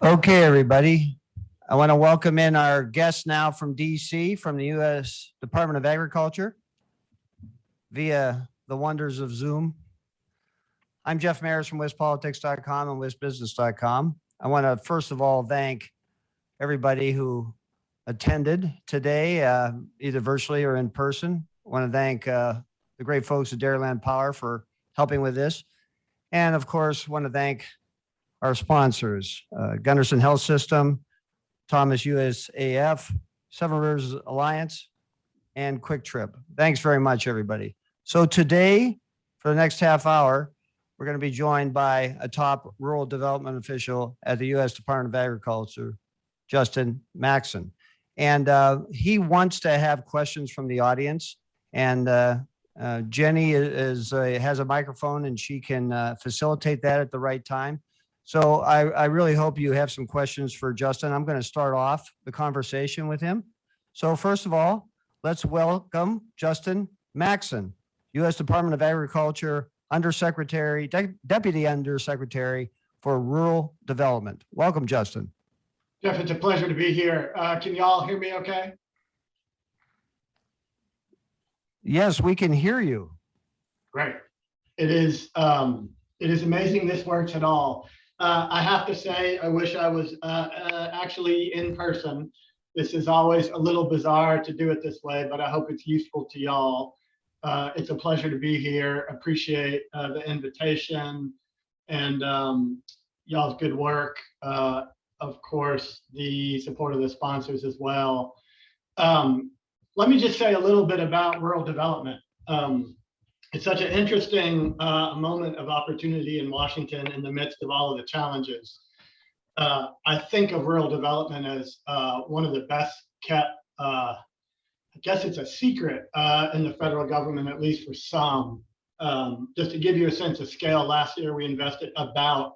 Okay, everybody. I want to welcome in our guest now from DC, from the U.S. Department of Agriculture, via the wonders of Zoom. I'm Jeff Maris from WestPolitics.com and WestBusiness.com. I want to first of all thank everybody who attended today, either virtually or in person. I want to thank the great folks at Dairyland Power for helping with this. And of course, want to thank our sponsors, Gunderson Health System, Thomas USAF, Seven Rivers Alliance, and Quick Trip. Thanks very much, everybody. So today, for the next half hour, we're going to be joined by a top rural development official at the U.S. Department of Agriculture, Justin Maxson. And he wants to have questions from the audience. And Jenny has a microphone and she can facilitate that at the right time. So I really hope you have some questions for Justin. I'm going to start off the conversation with him. So first of all, let's welcome Justin Maxson, U.S. Department of Agriculture Undersecretary, Deputy Undersecretary for Rural Development. Welcome, Justin. Jeff, it's a pleasure to be here. Can you all hear me okay? Yes, we can hear you. Great. It is amazing this works at all. I have to say, I wish I was actually in person. This is always a little bizarre to do it this way, but I hope it's useful to y'all. It's a pleasure to be here. Appreciate the invitation and y'all's good work. Of course, the support of the sponsors as well. Let me just say a little bit about rural development. It's such an interesting moment of opportunity in Washington in the midst of all of the challenges. I think of rural development as one of the best kept, I guess it's a secret in the federal government, at least for some. Just to give you a sense of scale, last year we invested about,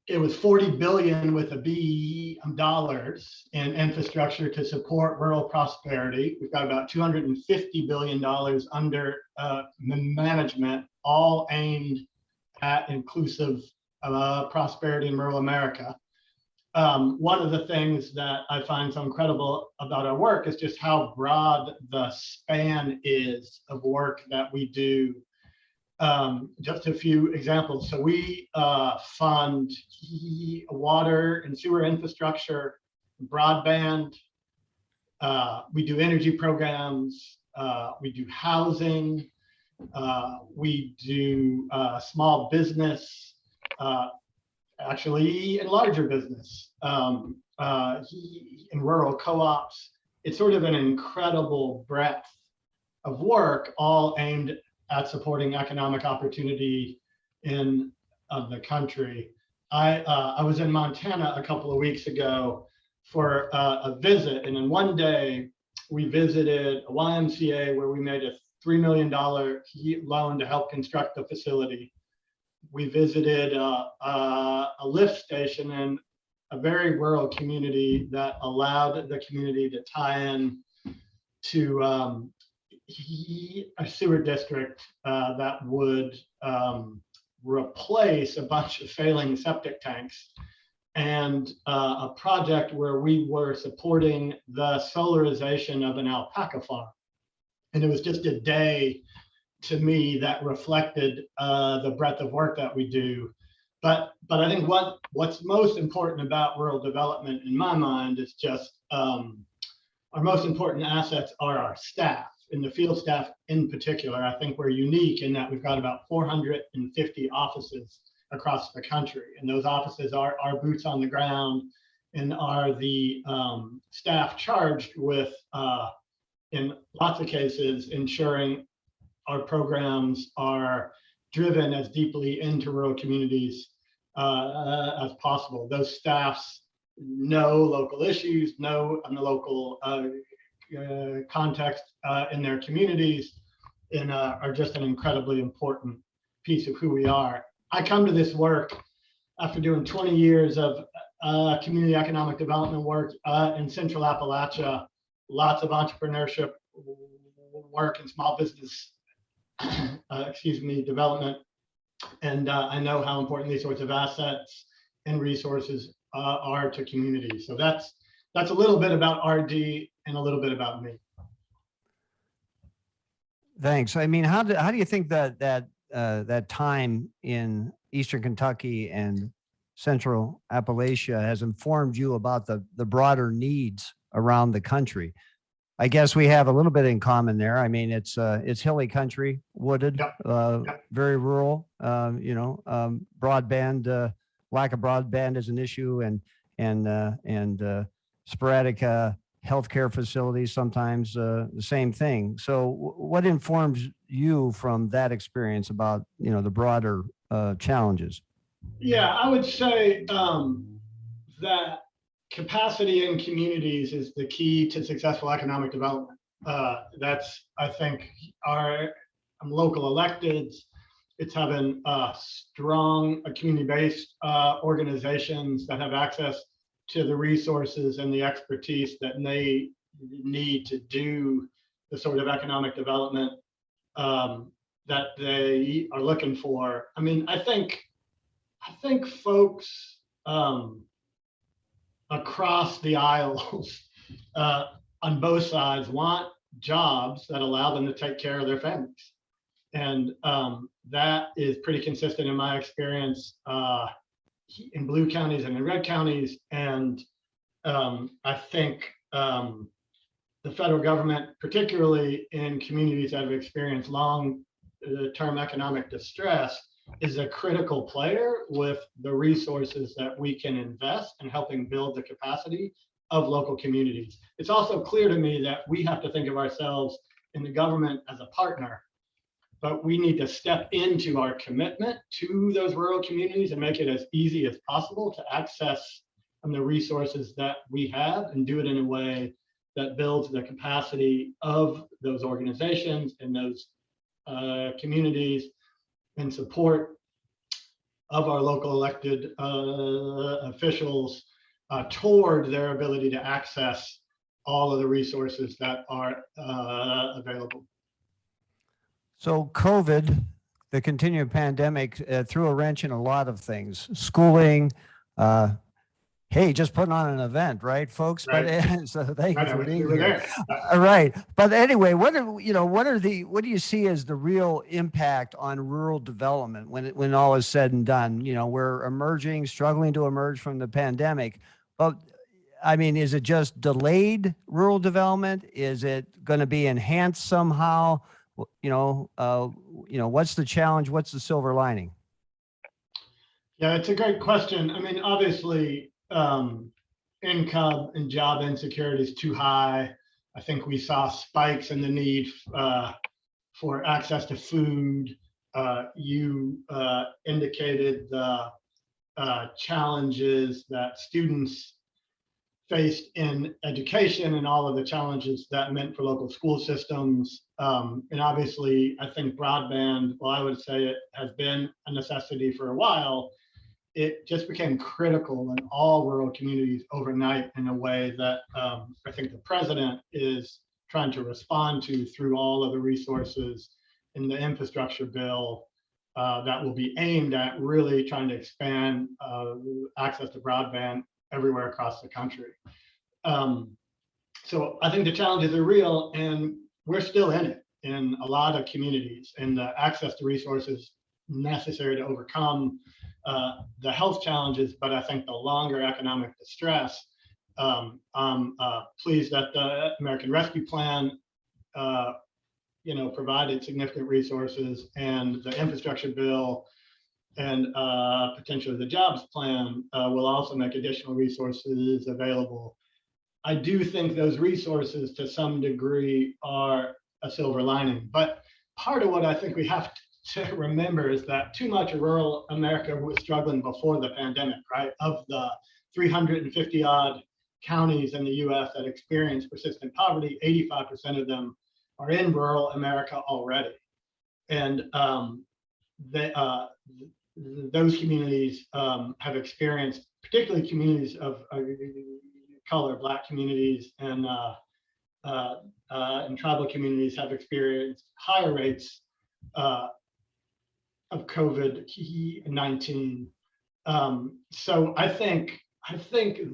it was $40 billion with a B dollars in infrastructure to support rural prosperity. We've got about $250 billion under management, all aimed at inclusive prosperity in rural America. One of the things that I find so incredible about our work is just how broad the span is of work that we do. Just a few examples. So we fund water and sewer infrastructure, broadband. We do energy programs. We do housing. We do small business, actually in larger business, in rural co-ops. It's sort of an incredible breadth of work, all aimed at supporting economic opportunity in the country. I was in Montana a couple of weeks ago for a visit, and in one day we visited a YMCA where we made a $3 million loan to help construct the facility. We visited a lift station in a very rural community that allowed the community to tie in to a sewer district that would replace a bunch of failing septic tanks, and a project where we were supporting the solarization of an alpaca farm. And it was just a day to me that reflected the breadth of work that we do. But I think what's most important about rural development in my mind is just our most important assets are our staff. In the field staff in particular, I think we're unique in that we've got about 450 offices across the country. And those offices are our boots on the ground and are the staff charged with, in lots of cases, ensuring our programs are driven as deeply into rural communities as possible. Those staffs know local issues, know the local context in their communities, and are just an incredibly important piece of who we are. I come to this work after doing 20 years of community economic development work in Central Appalachia, lots of entrepreneurship work and small business development. And I know how important these sorts of assets and resources are to communities. So that's a little bit about RD and a little bit about me. Thanks. I mean, how do you think that time in Eastern Kentucky and Central Appalachia has informed you about the broader needs around the country? I guess we have a little bit in common there. I mean, it's hilly country, wooded, Yep. very rural. Broadband, lack of broadband is an issue, and sporadic healthcare facilities sometimes the same thing. So, what informs you from that experience about the broader challenges? Yeah, I would say that capacity in communities is the key to successful economic development. That's, I think, our local electeds. It's having strong community-based organizations that have access to the resources and the expertise that they need to do the sort of economic development that they are looking for. I mean, I think folks across the aisles on both sides want jobs that allow them to take care of their families. And that is pretty consistent in my experience in blue counties and in red counties. And I think the federal government, particularly in communities that have experienced long-term economic distress, is a critical player with the resources that we can invest in helping build the capacity of local communities. It's also clear to me that we have to think of ourselves in the government as a partner, but we need to step into our commitment to those rural communities and make it as easy as possible to access the resources that we have, and do it in a way that builds the capacity of those organizations and those communities, and support of our local elected officials toward their ability to access all of the resources that are available. So COVID, the continuing pandemic, threw a wrench in a lot of things. Schooling, hey, just putting on an event, right, folks? Right. But so thank you for being We were here. there. All right. But anyway, what do you see as the real impact on rural development when all is said and done? We're struggling to emerge from the pandemic. But I mean, is it just delayed rural development? Is it going to be enhanced somehow? What's the challenge? What's the silver lining? Yeah, it's a great question. I mean, obviously, income and job insecurity is too high. I think we saw spikes in the need for access to food. You indicated the challenges that students faced in education and all of the challenges that meant for local school systems. And obviously, I think broadband, well, I would say it has been a necessity for a while. It just became critical in all rural communities overnight in a way that I think the president is trying to respond to through all of the resources in the infrastructure bill that will be aimed at really trying to expand access to broadband everywhere across the country. So I think the challenges are real, and we're still in it in a lot of communities, and the access to resources necessary to overcome the health challenges. But I think the longer economic distress, I'm pleased that the American Rescue Plan provided significant resources, and the infrastructure bill and potentially the jobs plan will also make additional resources available. I do think those resources to some degree are a silver lining, but part of what I think we have to remember is that too much of rural America was struggling before the pandemic, right? Of the 350 odd counties in the US that experience persistent poverty, 85% of them are in rural America already. And those communities have experienced, particularly communities of color, Black communities, and tribal communities have experienced higher rates of COVID-19 So I think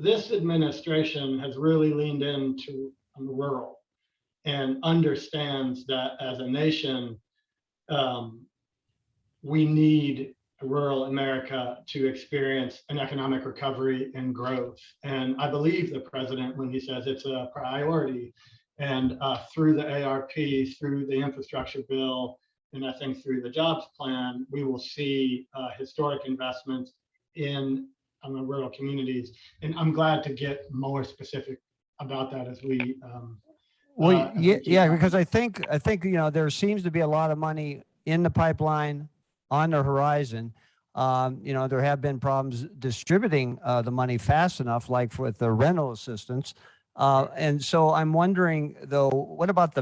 this administration has really leaned into rural and understands that as a nation, we need rural America to experience an economic recovery and growth. And I believe the president when he says it's a priority. And through the ARP, through the infrastructure bill, and I think through the jobs plan, we will see historic investments in rural communities. And I'm glad to get more specific about that as we. Well, yeah, because I think there seems to be a lot of money in the pipeline on the horizon. There have been problems distributing the money fast enough, like with the rental assistance. And so I'm wondering, though, what about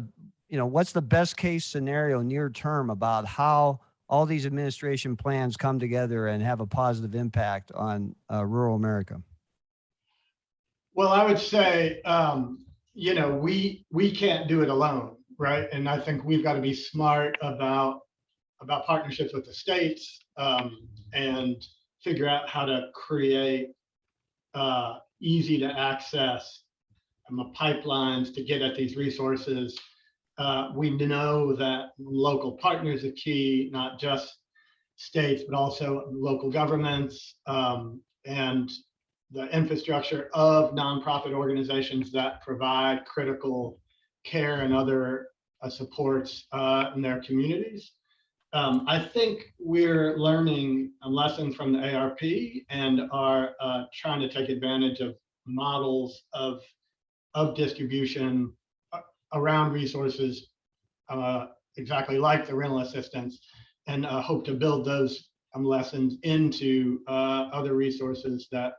what's the best case scenario near term about how all these administration plans come together and have a positive impact on rural America? Well, I would say, we can't do it alone, right? And I think we've got to be smart about partnerships with the states and figure out how to create easy to access pipelines to get at these resources. We know that local partners are key, not just states, but also local governments and the infrastructure of nonprofit organizations that provide critical care and other supports in their communities. I think we're learning lessons from the ARP and are trying to take advantage of models of distribution around resources exactly like the rental assistance, and hope to build those lessons into other resources that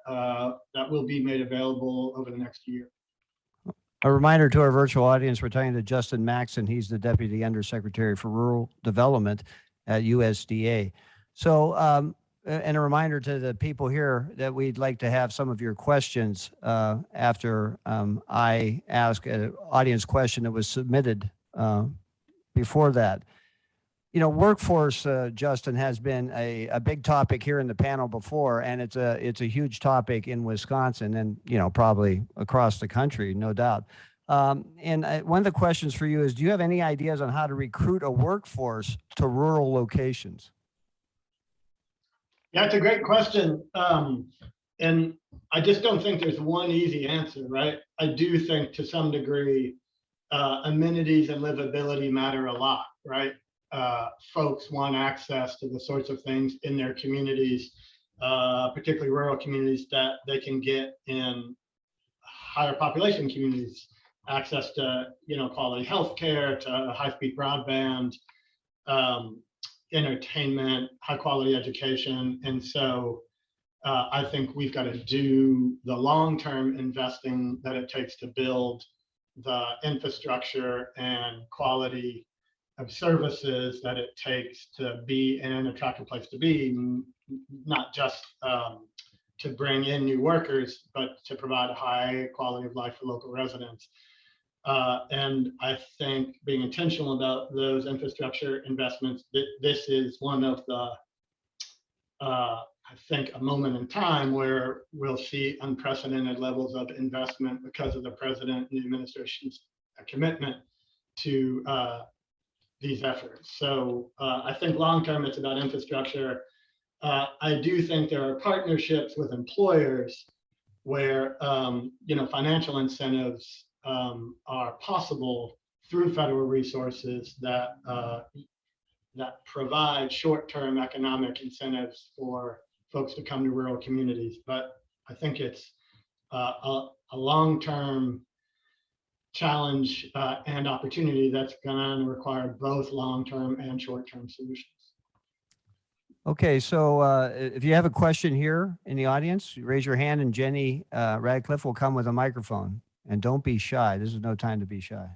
will be made available over the next year. A reminder to our virtual audience, we're talking to Justin Maxson. He's the Deputy Undersecretary for Rural Development at USDA. So, and a reminder to the people here that we'd like to have some of your questions after I ask an audience question that was submitted before that. Workforce, Justin, has been a big topic here in the panel before, and it's a huge topic in Wisconsin and, probably across the country, no doubt. And one of the questions for you is, do you have any ideas on how to recruit a workforce to rural locations? Yeah, it's a great question. And I just don't think there's one easy answer, right? I do think to some degree, amenities and livability matter a lot, right? Folks want access to the sorts of things in their communities, particularly rural communities, that they can get in higher population communities, access to, quality healthcare, to high-speed broadband, entertainment, high quality education. And so I think we've got to do the long-term investing that it takes to build the infrastructure and quality of services that it takes to be in an attractive place to be, not just to bring in new workers, but to provide a high quality of life for local residents. And I think being intentional about those infrastructure investments, this is one of the, I think, a moment in time where we'll see unprecedented levels of investment because of the president and the administration's commitment to these efforts. So I think long-term it's about infrastructure. I do think there are partnerships with employers where, financial incentives are possible through federal resources that provide short-term economic incentives for folks to come to rural communities. But I think it's a long-term challenge and opportunity that's going to require both long-term and short-term solutions. Okay, so if you have a question here in the audience, raise your hand and Jenny Radcliffe will come with a microphone. And don't be shy. This is no time to be shy.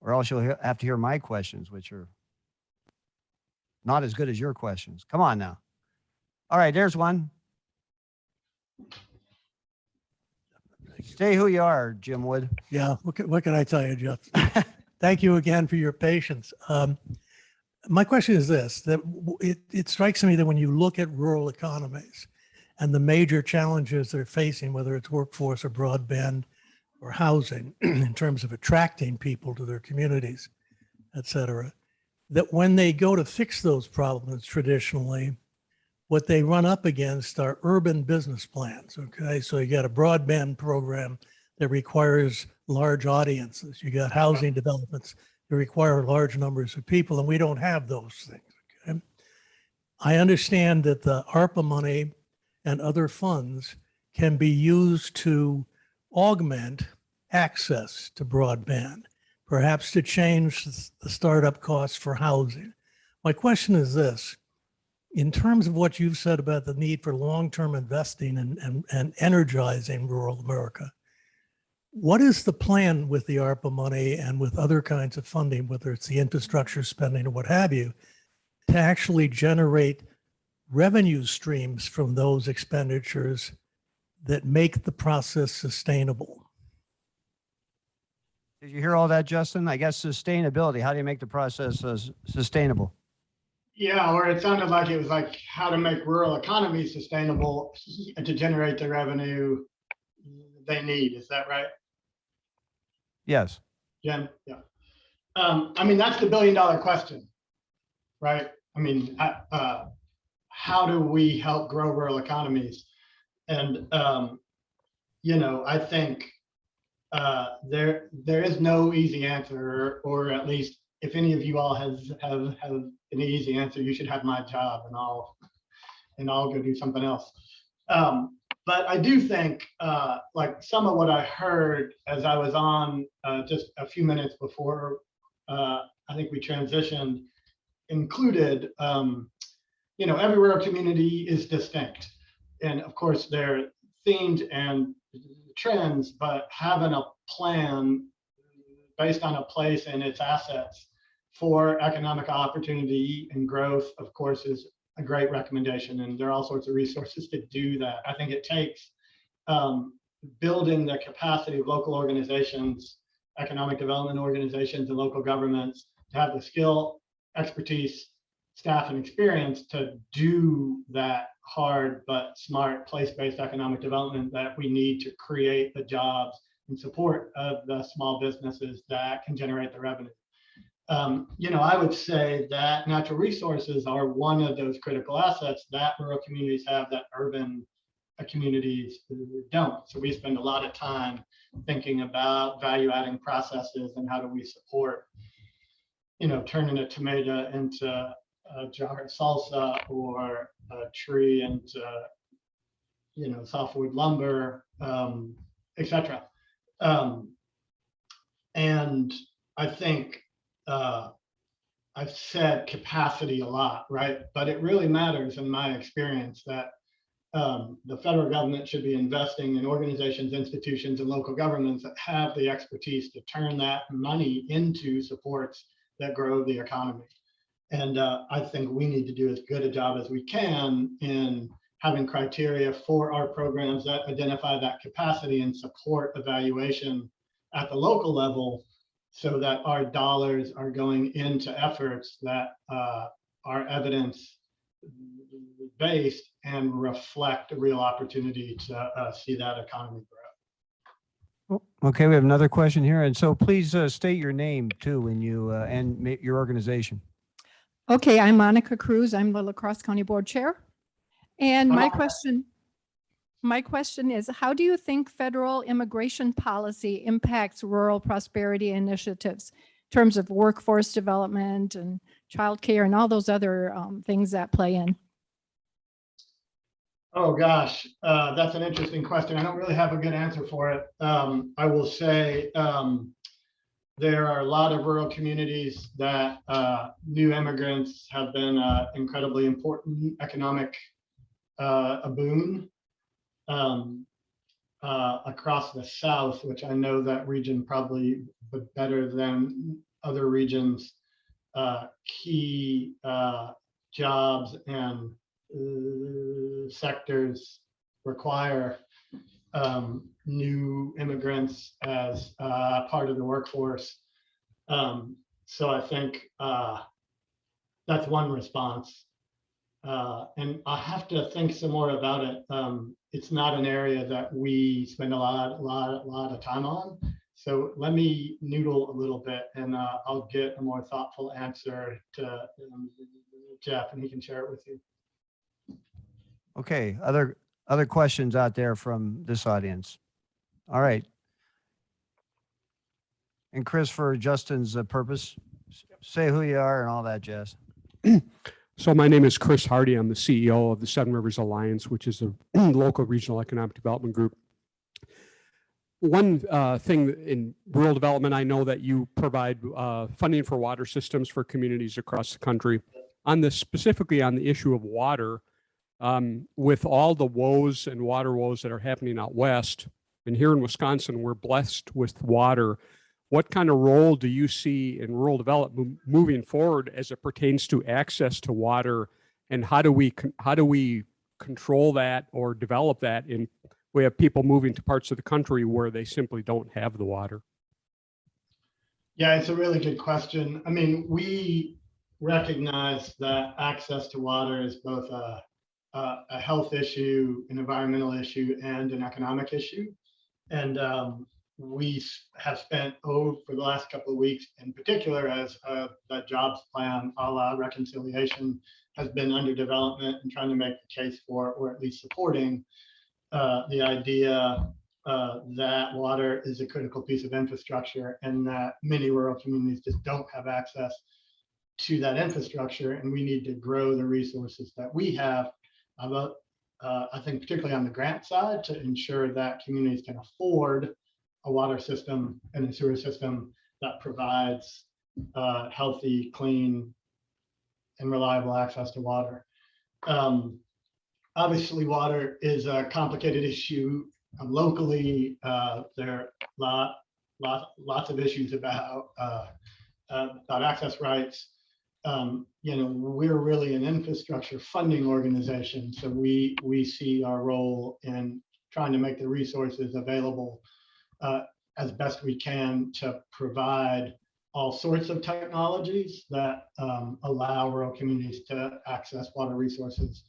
Or else you'll have to hear my questions, which are not as good as your questions. Come on now. All right, there's one. Stay who you are, Jim Wood. Yeah, what can I tell you, Jeff? Thank you again for your patience. My question is this, that it strikes me that when you look at rural economies and the major challenges they're facing, whether it's workforce or broadband or housing, in terms of attracting people to their communities, et cetera, that when they go to fix those problems traditionally, what they run up against are urban business plans, okay? So you got a broadband program that requires large audiences. You got housing developments that require large numbers of people, and we don't have those things, okay? I understand that the ARPA money and other funds can be used to augment access to broadband, perhaps to change the startup costs for housing. My question is this: in terms of what you've said about the need for long-term investing and energizing rural America, what is the plan with the ARPA money and with other kinds of funding, whether it's the infrastructure spending or what have you, to actually generate revenue streams from those expenditures that make the process sustainable? Did you hear all that, Justin? I guess sustainability. How do you make the process sustainable? Yeah, or it sounded like it was like how to make rural economies sustainable and to generate the revenue they need. Is that right, Yes. Jen? Yeah. I mean, that's the billion-dollar question, right? I mean, how do we help grow rural economies? And I think there is no easy answer, or at least if any of you all have an easy answer, you should have my job, and I'll go do something else. But I do think, like some of what I heard as I was on just a few minutes before, I think we transitioned, included, every rural community is distinct, and of course they're themed and trends, but having a plan based on a place and its assets for economic opportunity and growth, of course, is a great recommendation. And there are all sorts of resources to do that. I think it takes building the capacity of local organizations, economic development organizations, and local governments to have the skill, expertise, staff, and experience to do that hard but smart place-based economic development that we need to create the jobs in support of the small businesses that can generate the revenue. I would say that natural resources are one of those critical assets that rural communities have that urban communities don't. So we spend a lot of time thinking about value-adding processes and how do we support, turning a tomato into a jar of salsa, or a tree into, softwood lumber, etc. And I think I've said capacity a lot, right? But it really matters in my experience that the federal government should be investing in organizations, institutions, and local governments that have the expertise to turn that money into supports that grow the economy. And I think we need to do as good a job as we can in having criteria for our programs that identify that capacity and support evaluation at the local level, so that our dollars are going into efforts that are evidence-based and reflect a real opportunity to see that economy grow. Okay, we have another question here. And so please state your name too when you and your organization. Okay, I'm Monica Cruz. I'm the La Crosse County Board Chair. And my question is, how do you think federal immigration policy impacts rural prosperity initiatives in terms of workforce development and childcare and all those other things that play in? Oh gosh, that's an interesting question. I don't really have a good answer for it. I will say there are a lot of rural communities that new immigrants have been incredibly important economic a boon across the South, which I know that region probably better than other regions. Key jobs and sectors require new immigrants as part of the workforce. So I think that's one response. And I have to think some more about it. It's not an area that we spend a lot of time on. So let me noodle a little bit, and I'll get a more thoughtful answer to Jeff, and he can share it with you. Okay, other questions out there from this audience? All right. And Chris, for Justin's purpose, say who you are and all that jazz. So my name is Chris Hardy. I'm the CEO of the Seven Rivers Alliance, which is a local regional economic development group. One thing in rural development, I know that you provide funding for water systems for communities across the country. On this, specifically on the issue of water, with all the woes and water woes that are happening out west, and here in Wisconsin, we're blessed with water. What kind of role do you see in rural development moving forward as it pertains to access to water, and how do we control that or develop that in? We have people moving to parts of the country where they simply don't have the water. Yeah, it's a really good question. I mean, we recognize that access to water is both a health issue, an environmental issue, and an economic issue. And we have spent for the last couple of weeks, in particular, as the jobs plan, a la reconciliation, has been under development and trying to make the case for, or at least supporting, the idea that water is a critical piece of infrastructure, and that many rural communities just don't have access to that infrastructure, and we need to grow the resources that we have. I think particularly on the grant side, to ensure that communities can afford a water system and a sewer system that provides healthy, clean, and reliable access to water. Obviously, water is a complicated issue locally. There are lots of issues about access rights. We're really an infrastructure funding organization, so we see our role in trying to make the resources available as best we can to provide all sorts of technologies that allow rural communities to access water resources.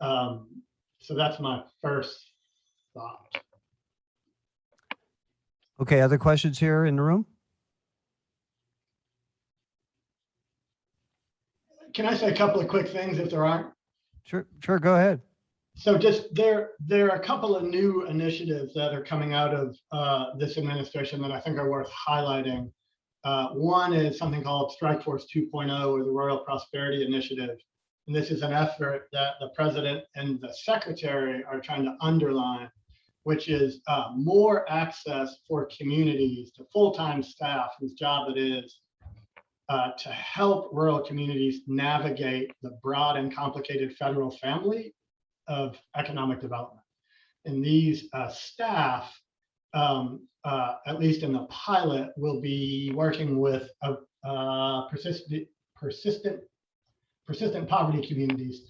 So that's my first thought. Okay, other questions here in the room? Can I say a couple of quick things if there aren't? Sure, go ahead. So just there are a couple of new initiatives that are coming out of this administration that I think are worth highlighting. One is something called Strike Force 2.0, or the Rural Prosperity Initiative. And this is an effort that the president and the secretary are trying to underline, which is more access for communities to full-time staff whose job it is to help rural communities navigate the broad and complicated federal family of economic development. And these staff, at least in the pilot, will be working with persistent poverty communities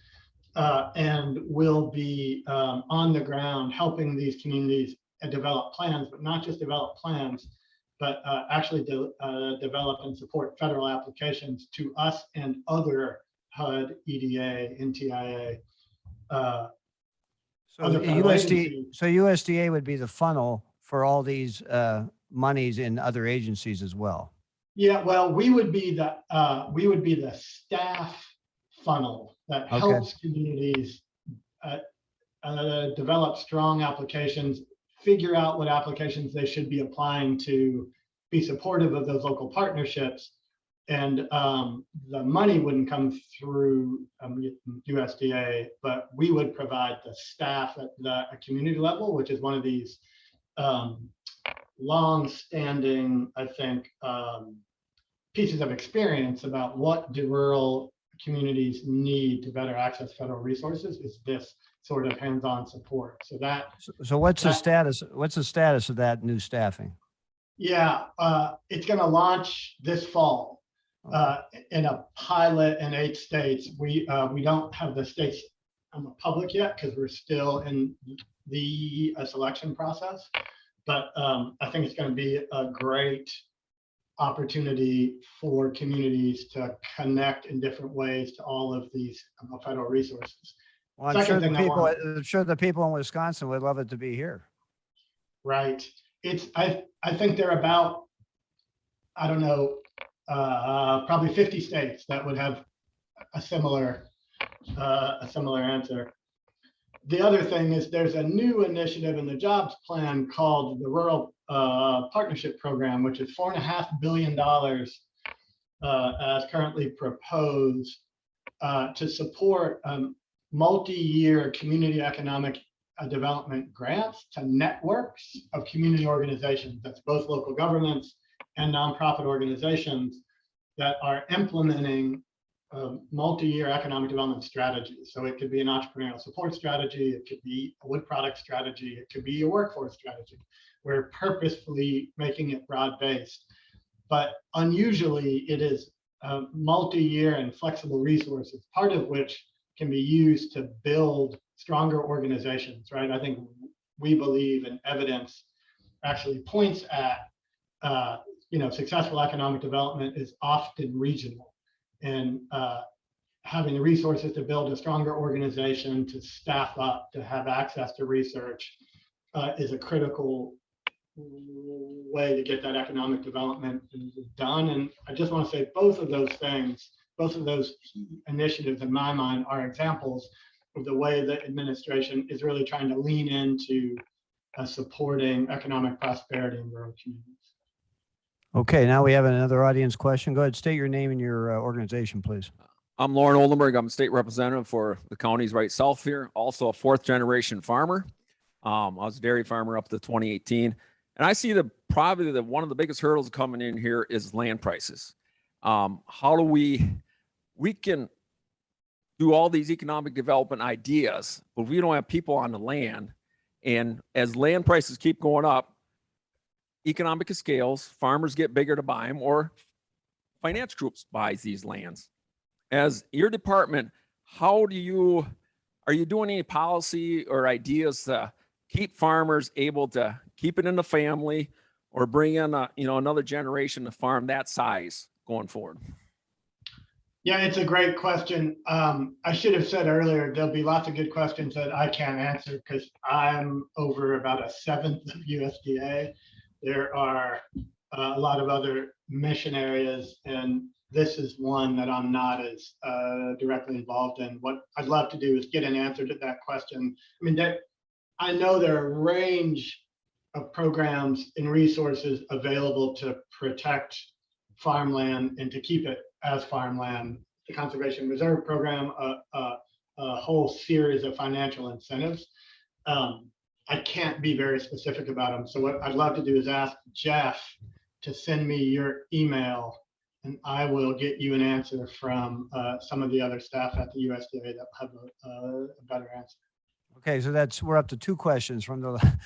and will be on the ground helping these communities develop plans, but not just develop plans, but actually develop and support federal applications to us and other HUD, EDA, NTIA. So USDA would be the funnel for all these monies in other agencies as well. Yeah, well, we would be the staff funnel that helps communities develop strong applications, figure out what applications they should be applying to, be supportive of those local partnerships. And the money wouldn't come through USDA, but we would provide the staff at the community level, which is one of these long-standing, I think, pieces of experience about what do rural communities need to better access federal resources, is this sort of hands-on support. So what's the status? What's the status of that new staffing? Yeah, it's going to launch this fall in a pilot in 8 states. We don't have the states public yet because we're still in the selection process. But I think it's going to be a great opportunity for communities to connect in different ways to all of these federal resources. Well, Second thing I want- I'm sure the people in Wisconsin would love it to be here. Right. I think there are about, I don't know, probably 50 states that would have a similar answer. The other thing is there's a new initiative in the jobs plan called the Rural Partnership Program, which is $4.5 billion as currently proposed to support multi-year community economic development grants to networks of community organizations. That's both local governments and nonprofit organizations that are implementing multi-year economic development strategies. So it could be an entrepreneurial support strategy, it could be a wood product strategy, it could be a workforce strategy. We're purposefully making it broad-based, but unusually it is multi-year and flexible resources, part of which can be used to build stronger organizations, right? I think we believe and evidence actually points at, successful economic development is often regional. And having the resources to build a stronger organization, to staff up, to have access to research is a critical way to get that economic development done. And I just want to say both of those things, both of those initiatives in my mind are examples of the way the administration is really trying to lean into supporting economic prosperity in rural communities. Okay, now we have another audience question. Go ahead, state your name and your organization, please. I'm Lauren Oldenburg. I'm a state representative for the counties right south here. Also a fourth generation farmer. I was a dairy farmer up to 2018. And I see probably one of the biggest hurdles coming in here is land prices. How do we can do all these economic development ideas, but we don't have people on the land. And as land prices keep going up, economic scales, farmers get bigger to buy them, or finance groups buys these lands. As your department, are you doing any policy or ideas to keep farmers able to keep it in the family, or bring in another generation to farm that size going forward? Yeah, it's a great question. I should have said earlier, there'll be lots of good questions that I can't answer because I'm over about 1/7 of USDA. There are a lot of other mission areas, and this is one that I'm not as directly involved in. What I'd love to do is get an answer to that question. I mean, I know there are a range of programs and resources available to protect farmland and to keep it as farmland. The Conservation Reserve Program, a whole series of financial incentives. I can't be very specific about them. So what I'd love to do is ask Jeff to send me your email, and I will get you an answer from some of the other staff at the USDA that have a better answer. Okay, so we're up to 2 questions from the,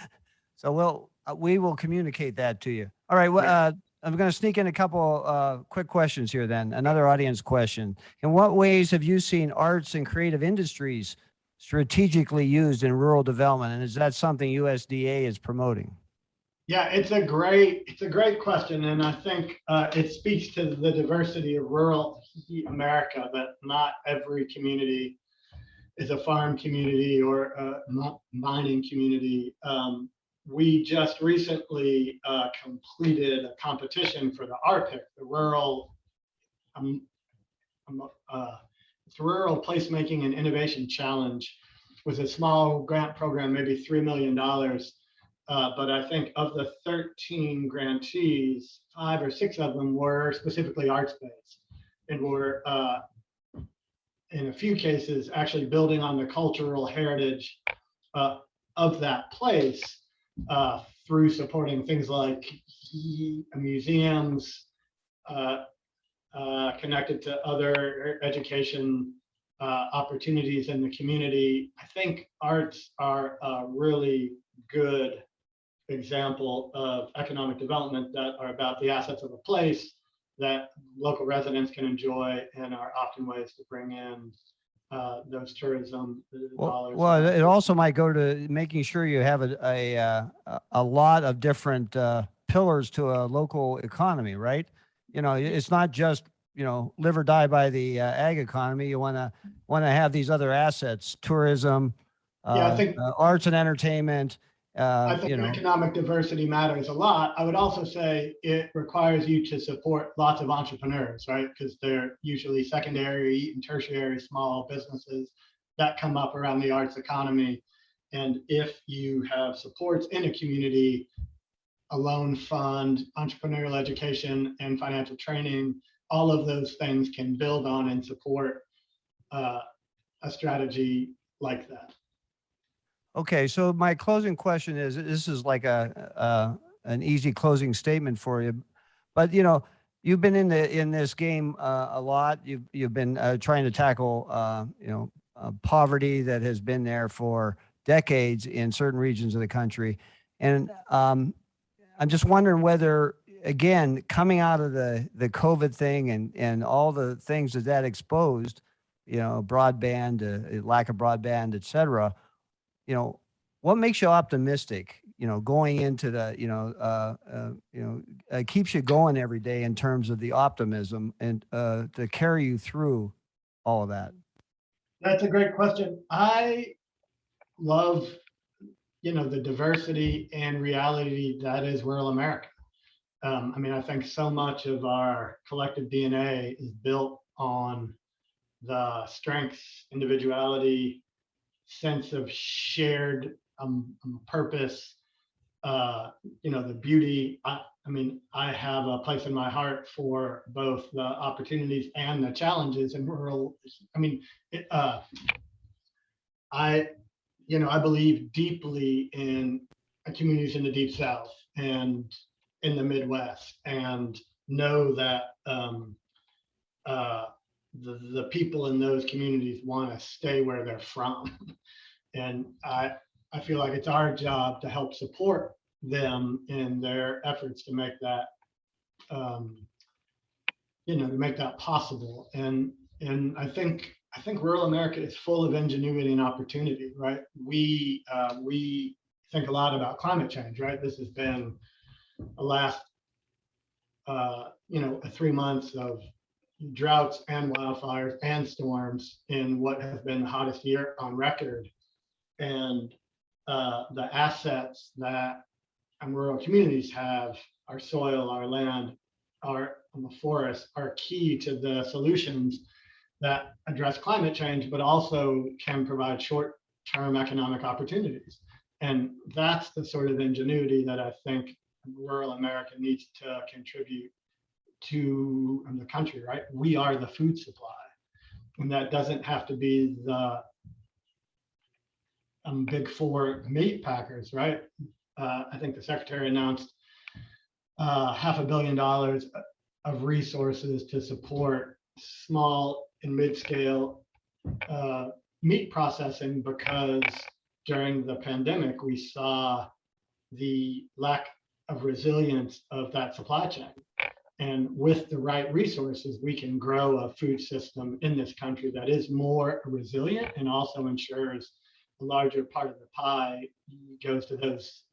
so we will communicate that to you. All right, well, I'm going to sneak in a couple quick questions here then. Another audience question. In what ways have you seen arts and creative industries strategically used in rural development? And is that something USDA is promoting? Yeah, it's a great question. And I think it speaks to the diversity of rural America, that not every community is a farm community or a mining community. We just recently completed a competition for the RPIC, the Rural Placemaking and Innovation Challenge. It was a small grant program, maybe $3 million. But I think of the 13 grantees, 5 or 6 of them were specifically arts-based and were, in a few cases, actually building on the cultural heritage of that place through supporting things like museums connected to other education opportunities in the community. I think arts are a really good example of economic development that are about the assets of a place that local residents can enjoy, and are often ways to bring in those tourism dollars. Well, it also might go to making sure you have a lot of different pillars to a local economy, right? it's not just, live or die by the ag economy. You want to have these other assets, tourism, Yeah, I think arts and entertainment. I think economic diversity matters a lot. I would also say it requires you to support lots of entrepreneurs, right? Because they're usually secondary and tertiary small businesses that come up around the arts economy. And if you have supports in a community, a loan fund, entrepreneurial education, and financial training, all of those things can build on and support a strategy like that. Okay, so my closing question is, this is like an easy closing statement for you, but you've been in this game a lot. You've been trying to tackle poverty that has been there for decades in certain regions of the country, and I'm just wondering whether, again, coming out of the COVID thing and all the things that exposed, broadband, lack of broadband, et cetera, what makes you optimistic, going into the, keeps you going every day in terms of the optimism and to carry you through all of that? That's a great question. I love, the diversity and reality that is rural America. I think so much of our collective DNA is built on the strengths, individuality, sense of shared purpose, the beauty. I have a place in my heart for both the opportunities and the challenges in rural. I believe deeply in communities in the Deep South and in the Midwest, and know that the people in those communities want to stay where they're from. And I feel like it's our job to help support them in their efforts to make that, to make that possible. And I think rural America is full of ingenuity and opportunity, right? We think a lot about climate change, right? This has been the last, 3 months of droughts and wildfires and storms in what has been the hottest year on record. And the assets that rural communities have, our soil, our land, our forests, are key to the solutions that address climate change, but also can provide short-term economic opportunities. And that's the sort of ingenuity that I think rural America needs to contribute to the country, right? We are the food supply. And that doesn't have to be the big four meat packers, right? I think the secretary announced $500 million of resources to support small and mid-scale meat processing, because during the pandemic, we saw the lack of resilience of that supply chain. And with the right resources, we can grow a food system in this country that is more resilient and also ensures a larger part of the pie goes to those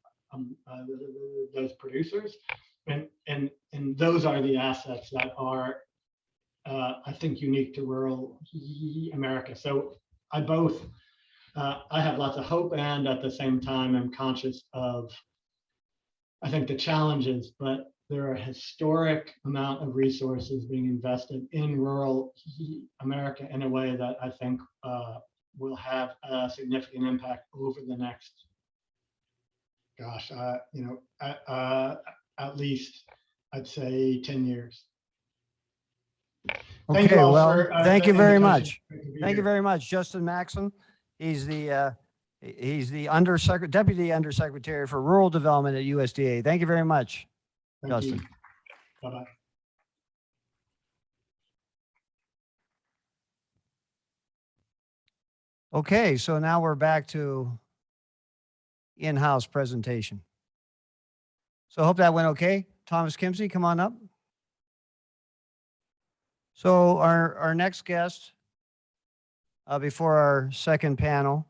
producers. And those are the assets that are, I think, unique to rural America. So I have lots of hope, and at the same time, I'm conscious of, I think, the challenges, but there are a historic amount of resources being invested in rural America in a way that I think will have a significant impact over the next, at least, I'd say, 10 years. Okay, well, thank you very much. Thank you very very much, Justin Maxson. He's the Deputy Undersecretary for Rural Development at USDA. Thank you very much, Justin. Bye-bye. Okay, so now we're back to in-house presentation. So I hope that went okay. Thomas Kimsey, come on up. So our next guest before our second panel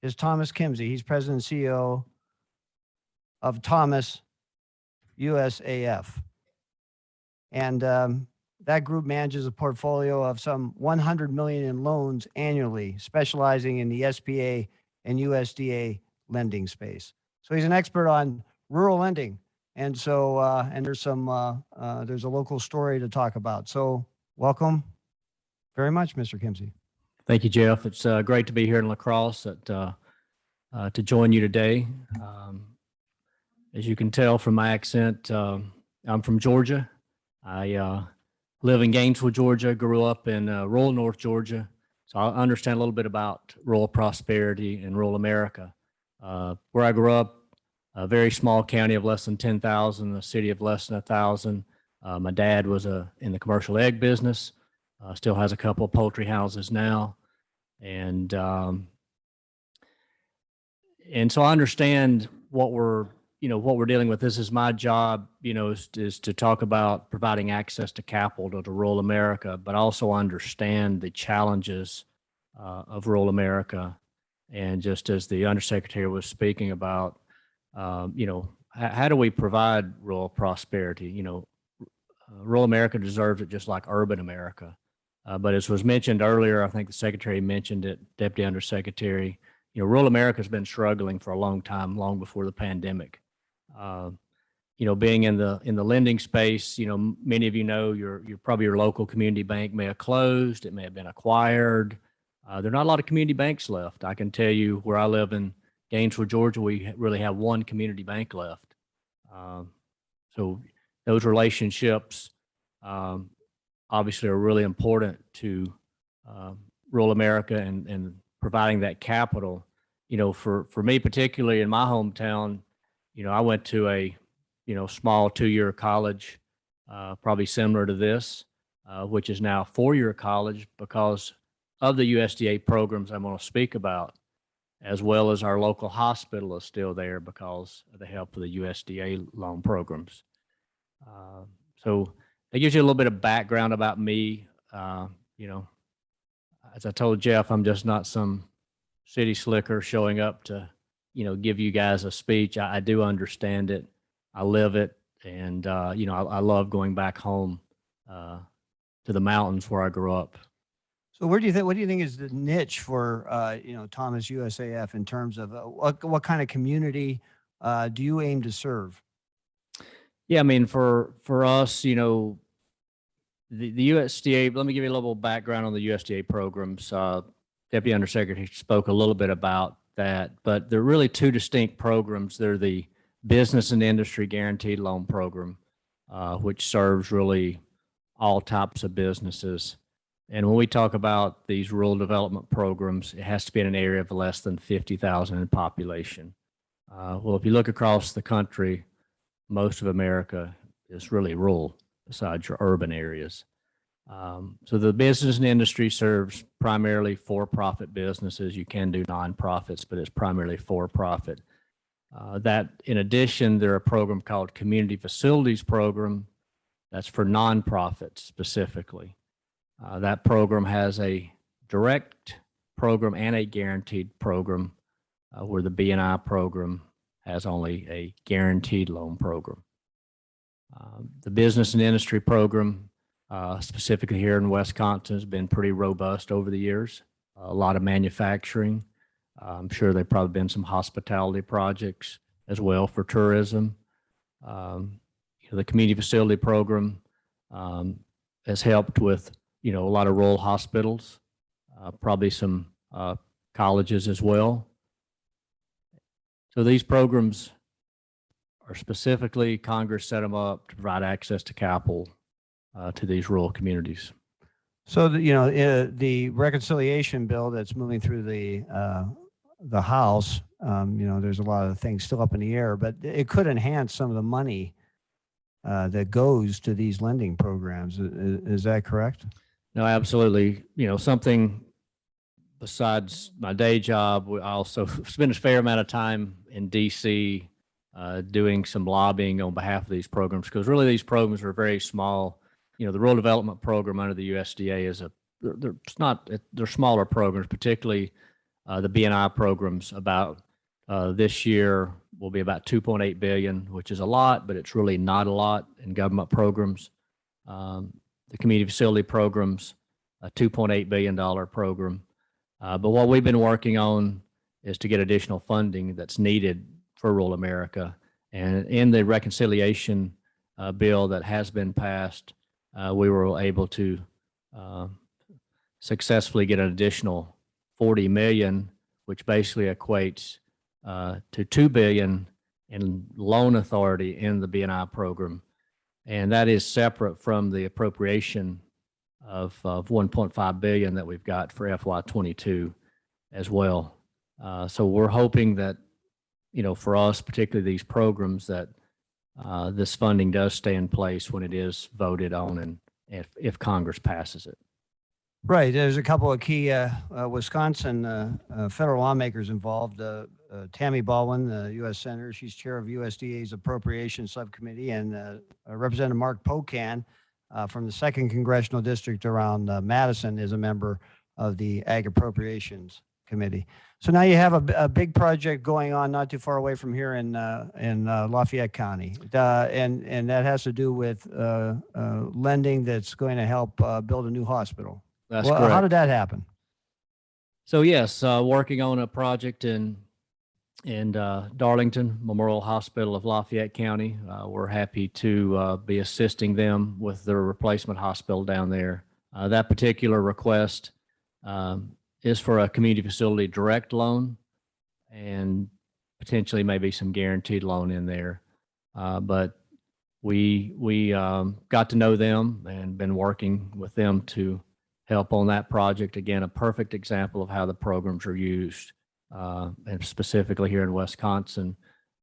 is Thomas Kimsey. He's President and CEO of Thomas USAF. And that group manages a portfolio of some 100 million in loans annually, specializing in the SBA and USDA lending space. So he's an expert on rural lending. And so, and there's a local story to talk about. So welcome very much, Mr. Kimsey. Thank you, Jeff. It's great to be here in La Crosse to join you today. As you can tell from my accent, I'm from Georgia. I live in Gainesville, Georgia, grew up in rural North Georgia. So I understand a little bit about rural prosperity and rural America. Where I grew up, a very small county of less than 10,000, a city of less than 1,000. My dad was in the commercial egg business, still has a couple of poultry houses now. And so I understand what we're dealing with. This is my job, is to talk about providing access to capital to rural America, but also understand the challenges of rural America. And just as the undersecretary was speaking about, how do we provide rural prosperity? Rural America deserves it just like urban America. But as was mentioned earlier, I think the secretary mentioned it, Deputy Undersecretary, rural America has been struggling for a long time, long before the pandemic. Being in the lending space, many of your probably your local community bank may have closed, it may have been acquired. There are not a lot of community banks left. I can tell you where I live in Gainesville, Georgia, we really have one community bank left. So those relationships obviously are really important to rural America and providing that capital. For me particularly in my hometown, I went to a small 2-year college, probably similar to this, which is now a 4-year college because of the USDA programs I'm going to speak about, as well as our local hospital is still there because of the help of the USDA loan programs. So that gives you a little bit of background about me. As I told Jeff, I'm just not some city slicker showing up to, give you guys a speech. I do understand it. I live it. And, I love going back home to the mountains where I grew up. So what do you think is the niche for, Thomas USAF in terms of what kind of community do you aim to serve? Yeah, I mean, for us, the USDA, let me give you a little background on the USDA programs. Deputy Undersecretary spoke a little bit about that, but there are really two distinct programs. They're the Business and Industry Guaranteed Loan Program, which serves really all types of businesses. And when we talk about these rural development programs, it has to be in an area of less than 50,000 in population. Well, if you look across the country, most of America is really rural besides your urban areas. So the business and industry serves primarily for-profit businesses. You can do nonprofits, but it's primarily for-profit. That in addition, there's a program called Community Facilities Program that's for nonprofits specifically. That program has a direct program and a guaranteed program, where the B&I program has only a guaranteed loan program. The business and industry program, specifically here in Wisconsin, has been pretty robust over the years. A lot of manufacturing. I'm sure there've probably been some hospitality projects as well for tourism. The community facility program has helped with a lot of rural hospitals, probably some colleges as well. So these programs are specifically, Congress set them up to provide access to capital to these rural communities. So, the reconciliation bill that's moving through the House, there's a lot of things still up in the air, but it could enhance some of the money that goes to these lending programs. Is that correct? No, absolutely. Something besides my day job, I also spend a fair amount of time in DC doing some lobbying on behalf of these programs, because really these programs are very small. The Rural Development Program under the USDA they're smaller programs, particularly the B&I programs. About this year will be about $2.8 billion, which is a lot, but it's really not a lot in government programs. the community facility programs, a $2.8 billion program. But what we've been working on is to get additional funding that's needed for rural America. And in the reconciliation bill that has been passed, we were able to successfully get an additional 40 million, which basically equates to 2 billion in loan authority in the BNI program. And that is separate from the appropriation of 1.5 billion that we've got for FY22 as well. So we're hoping that, for us, particularly these programs, that this funding does stay in place when it is voted on and if Congress passes it. Right. There's a couple of key Wisconsin federal lawmakers involved. Tammy Baldwin, the U.S. Senator, she's chair of USDA's Appropriations Subcommittee, and Representative Mark Pocan from the 2nd Congressional District around Madison is a member of the Ag Appropriations Committee. So now you have a big project going on not too far away from here in Lafayette County, and that has to do with lending that's going to help build a new hospital. That's Well, correct. how did that happen? So yes, working on a project in Darlington Memorial Hospital of Lafayette County. We're happy to be assisting them with their replacement hospital down there. That particular request is for a community facility direct loan and potentially maybe some guaranteed loan in there. But we got to know them and been working with them to help on that project. Again, a perfect example of how the programs are used, and specifically here in Wisconsin,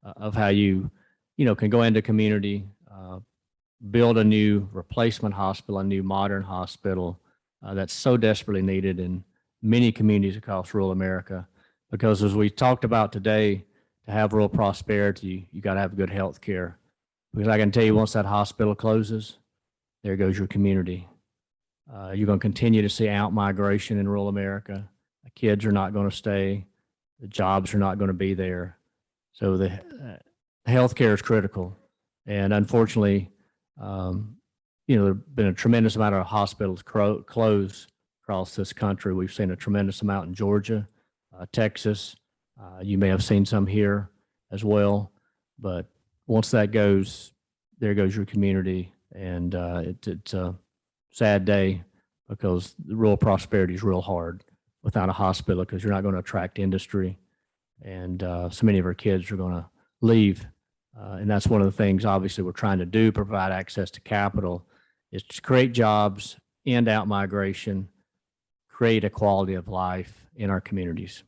of how you can go into community, build a new replacement hospital, a new modern hospital that's so desperately needed in many communities across rural America. Because as we talked about today, to have rural prosperity, you got to have good health care. Because I can tell you, once that hospital closes, there goes your community. You're going to continue to see out-migration in rural America. The kids are not going to stay. The jobs are not going to be there. So the healthcare is critical. And unfortunately, there have been a tremendous amount of hospitals close across this country. We've seen a tremendous amount in Georgia, Texas. You may have seen some here as well. But once that goes, there goes your community. And it's a sad day, because the rural prosperity is real hard without a hospital, because you're not going to attract industry, and so many of our kids are going to leave. And that's one of the things, obviously, we're trying to do, provide access to capital, is to create jobs, end out migration, create a quality of life in our communities.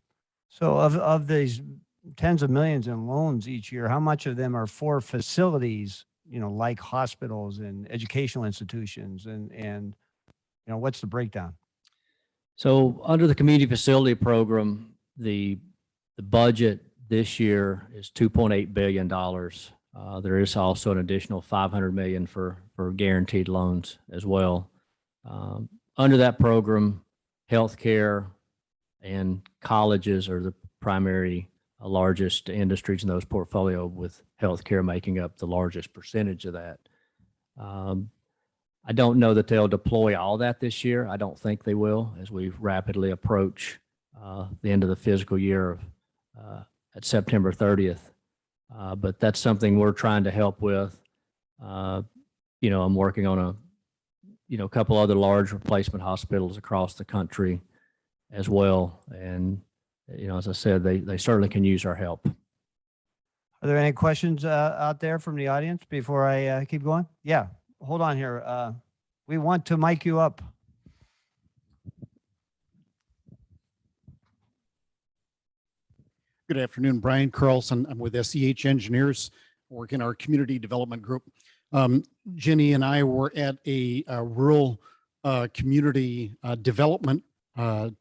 So of these tens of millions in loans each year, how much of them are for facilities, like hospitals and educational institutions, and what's the breakdown? So under the community facility program, the budget this year is $2.8 billion. There is also an additional $500 million for guaranteed loans as well. Under that program, healthcare and colleges are the primary largest industries in those portfolio, with healthcare making up the largest percentage of that. I don't know that they'll deploy all that this year. I don't think they will, as we rapidly approach the end of the fiscal year at September 30th. But that's something we're trying to help with. I'm working on a couple other large replacement hospitals across the country as well. And, as I said, they certainly can use our help. Are there any questions out there from the audience before I keep going? Yeah, hold on here. We want to mic you up. Good afternoon, Brian Carlson. I'm with SEH Engineers, work in our community development group. Jenny and I were at a rural community development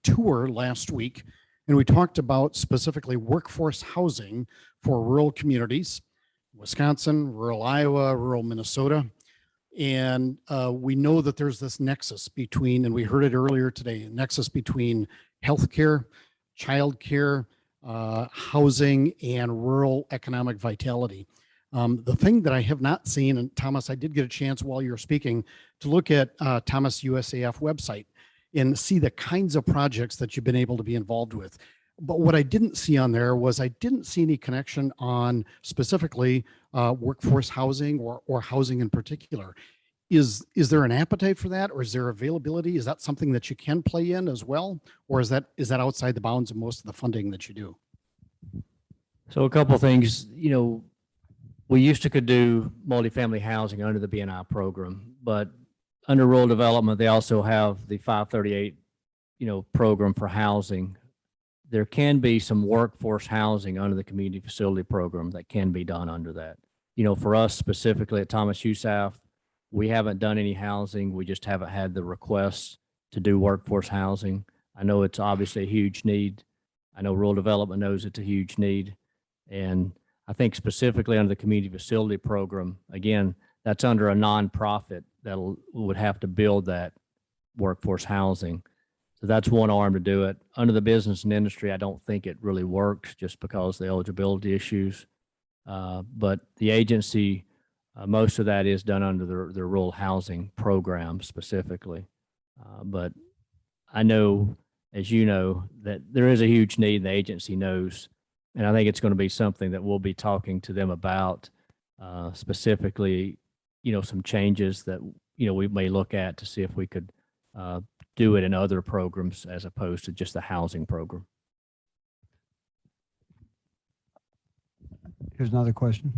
tour last week, and we talked about specifically workforce housing for rural communities, Wisconsin, rural Iowa, rural Minnesota. And we know that there's this nexus between, and we heard it earlier today, a nexus between healthcare, childcare, housing, and rural economic vitality. The thing that I have not seen, and Thomas, I did get a chance while you were speaking to look at Thomas USAF website and see the kinds of projects that you've been able to be involved with. But what I didn't see on there was I didn't see any connection on specifically workforce housing or housing in particular. Is there an appetite for that, or is there availability? Is that something that you can play in as well, or is that outside the bounds of most of the funding that you do? So a couple of things, we used to could do multifamily housing under the BNI program, but under rural development, they also have the 538, program for housing. There can be some workforce housing under the community facility program that can be done under that. For us specifically at Thomas USAF, we haven't done any housing. We just haven't had the requests to do workforce housing. I know it's obviously a huge need. I know rural development knows it's a huge need. And I think specifically under the community facility program, again, that's under a nonprofit that would have to build that workforce housing. So that's one arm to do it. Under the business and industry, I don't think it really works just because of the eligibility issues. But the agency, most of that is done under the rural housing program specifically. But I know, as you know, that there is a huge need, and the agency knows. And I think it's going to be something that we'll be talking to them about, specifically, some changes that, we may look at to see if we could do it in other programs as opposed to just the housing program. Here's another question.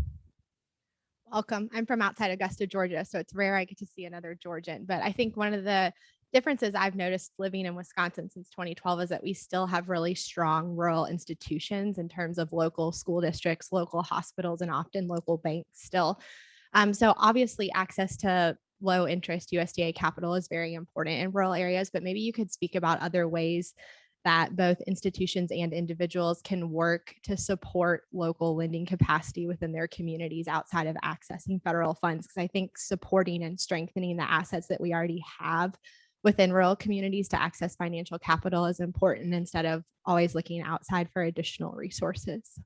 Welcome. I'm from outside Augusta, Georgia, so it's rare I get to see another Georgian. But I think one of the differences I've noticed living in Wisconsin since 2012 is that we still have really strong rural institutions in terms of local school districts, local hospitals, and often local banks still. So obviously access to low interest USDA capital is very important in rural areas, but maybe you could speak about other ways that both institutions and individuals can work to support local lending capacity within their communities outside of accessing federal funds. Because I think supporting and strengthening the assets that we already have within rural communities to access financial capital is important instead of always looking outside for additional resources.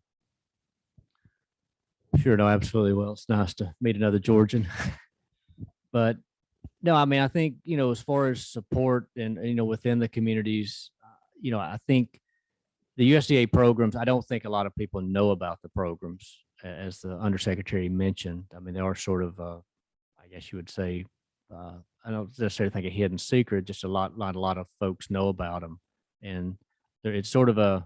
Sure, no, absolutely. Well, it's nice to meet another Georgian. But no, I mean, I think, as far as support and, within the communities, I think the USDA programs, I don't think a lot of people know about the programs, as the undersecretary mentioned. I mean, they are sort of, I guess you would say, I don't necessarily think a hidden secret, just a lot of folks know about them. And it's sort of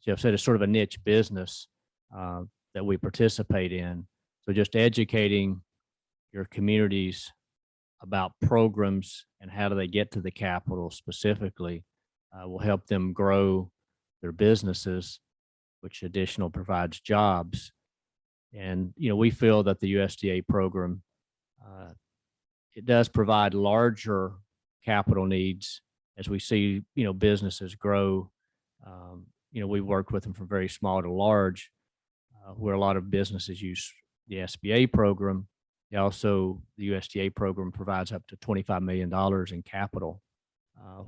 Jeff said, it's sort of a niche business that we participate in. So just educating your communities about programs and how do they get to the capital specifically will help them grow their businesses, which additional provides jobs. And, we feel that the USDA program, it does provide larger capital needs as we see, businesses grow. We worked with them from very small to large, where a lot of businesses use the SBA program. The USDA program provides up to $25 million in capital,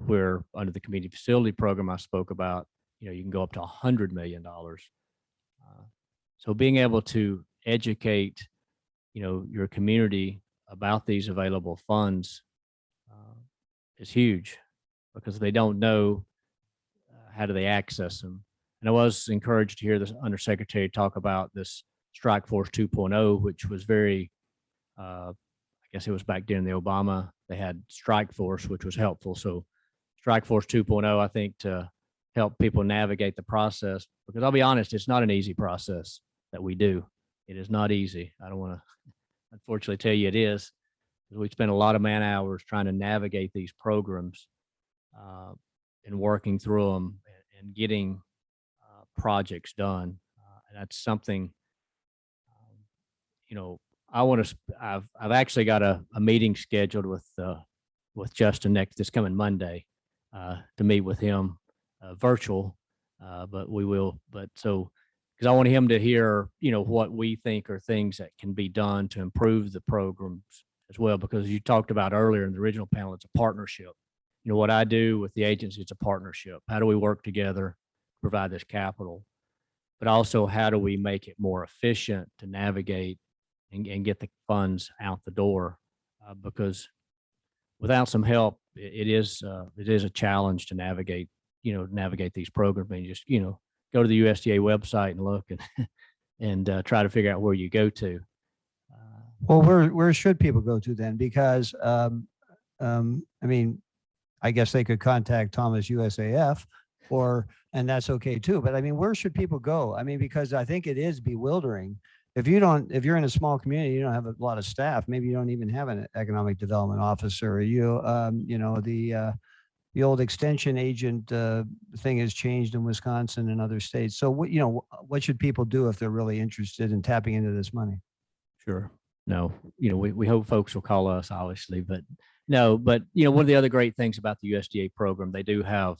where under the community facility program I spoke about, you can go up to $100 million. So being able to educate, your community about these available funds is huge, because they don't know how do they access them. And I was encouraged to hear the undersecretary talk about this Strike Force 2.0, which was very, I guess it was back during the Obama, they had Strike Force, which was helpful. So Strike Force 2.0, I think, to help people navigate the process, because I'll be honest, it's not an easy process that we do. It is not easy. I don't want to unfortunately tell you it is. We spend a lot of man hours trying to navigate these programs and working through them and getting projects done. And that's something, I've actually got a meeting scheduled with Justin this coming Monday to meet with him virtual, but we will, because I want him to hear, what we think are things that can be done to improve the programs as well, because you talked about earlier in the original panel, it's a partnership. What I do with the agency, it's a partnership. How do we work together to provide this capital? But also, how do we make it more efficient to navigate and get the funds out the door, because without some help, it is a challenge to navigate these programs. And just go to the USDA website and look and try to figure out where you go to. Well, where should people go to then? Because, I mean, I guess they could contact Thomas USAF and that's okay too. But I mean, where should people go? I mean, because I think it is bewildering. If you're in a small community, you don't have a lot of staff. Maybe you don't even have an economic development officer. The old extension agent thing has changed in Wisconsin and other states. So what should people do if they're really interested in tapping into this money? Sure. No, we hope folks will call us, obviously, but no, but one of the other great things about the USDA program, they do have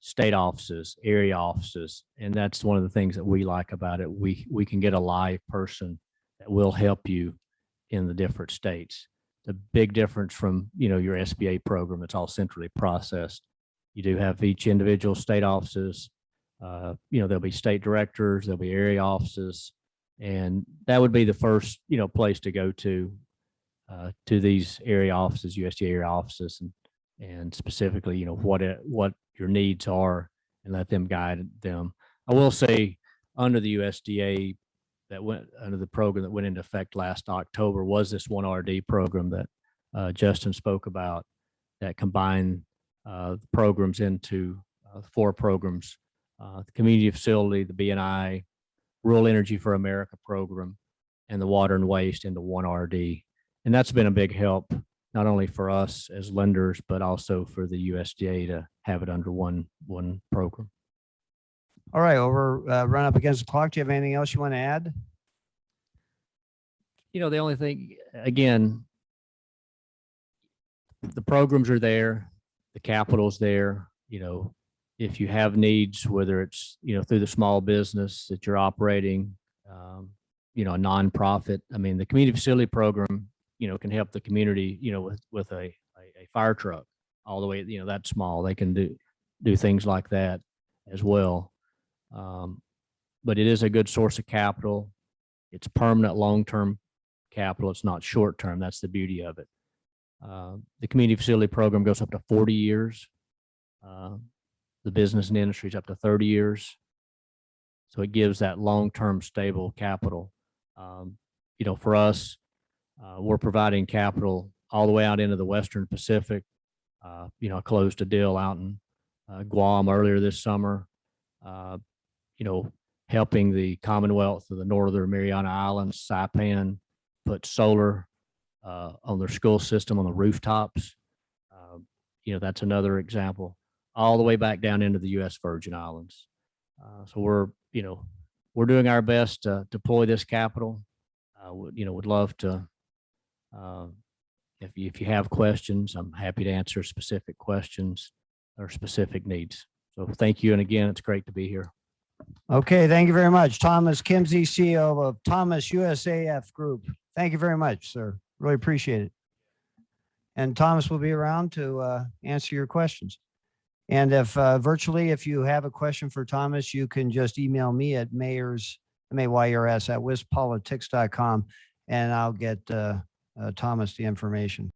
state offices, area offices, and that's one of the things that we like about it. We can get a live person that will help you in the different states. The big difference from your SBA program, it's all centrally processed. You do have each individual state offices. There'll be state directors, there'll be area offices, and that would be the first place to go to these area offices, USDA area offices, and specifically what your needs are, and let them guide them. I will say, under the USDA under the program that went into effect last October was this 1RD program that Justin spoke about, that combined the programs into 4 programs: the community facility, the BNI, Rural Energy for America program, and the water and waste into 1RD. And that's been a big help, not only for us as lenders, but also for the USDA to have it under one program. All right, well, we're run up against the clock. Do you have anything else you want to add? The only thing, again, the programs are there, the capital's there. If you have needs, whether it's through the small business that you're operating, a nonprofit. I mean, the community facility program, can help the community, with a fire truck all the way, that small. They can do things like that as well. But it is a good source of capital. It's permanent, long-term capital. It's not short-term. That's the beauty of it. The community facility program goes up to 40 years. The business and industry is up to 30 years. So it gives that long-term stable capital. For us, we're providing capital all the way out into the Western Pacific. I closed a deal out in Guam earlier this summer, helping the Commonwealth of the Northern Mariana Islands, Saipan, put solar on their school system on the rooftops. That's another example, all the way back down into the U.S. Virgin Islands. So we're doing our best to deploy this capital. Would love to, if you have questions, I'm happy to answer specific questions or specific needs. So thank you. And again, it's great to be here. Okay, thank you very much. Thomas Kimsey, CEO of Thomas USAF Group. Thank you very much, sir. Really appreciate it. And Thomas will be around to answer your questions. And if virtually, if you have a question for Thomas, you can just email me at mayors@wispolitics.com, and I'll get Thomas the information.